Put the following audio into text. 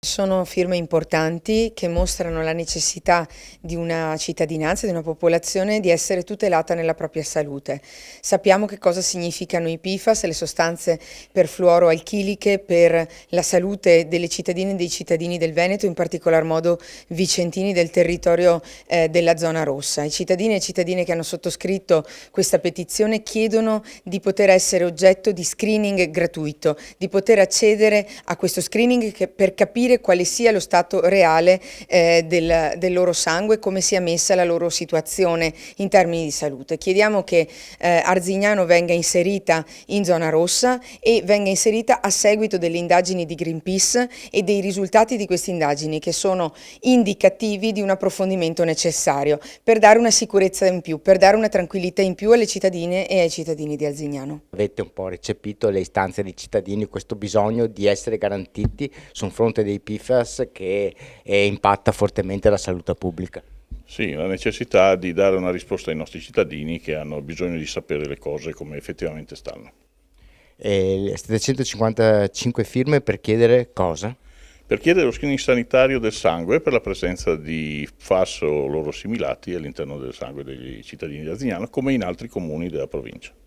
Sono firme importanti che mostrano la necessità di una cittadinanza, di una popolazione di essere tutelata nella propria salute. Sappiamo che cosa significano i PFAS, le sostanze perfluoroalchiliche per la salute delle cittadine e dei cittadini del Veneto, in particolar modo vicentini del territorio della zona rossa. I cittadini e cittadine che hanno sottoscritto questa petizione chiedono di poter essere oggetto di screening gratuito, di poter accedere a questo screening per capire quale sia lo stato reale del loro sangue, come sia messa la loro situazione in termini di salute. Chiediamo che Arzignano venga inserita in zona rossa e venga inserita a seguito delle indagini di Greenpeace e dei risultati di queste indagini, che sono indicativi di un approfondimento necessario per dare una sicurezza in più, per dare una tranquillità in più alle cittadine e ai cittadini di Arzignano. Avete un po' recepito le istanze dei cittadini, questo bisogno di essere garantiti su un fronte dei PFAS che impatta fortemente la salute pubblica? Sì, la necessità di dare una risposta ai nostri cittadini che hanno bisogno di sapere le cose come effettivamente stanno. 755 firme per chiedere cosa? Per chiedere lo screening sanitario del sangue per la presenza di FAS o loro similati all'interno del sangue dei cittadini di Arzignano, come in altri comuni della provincia.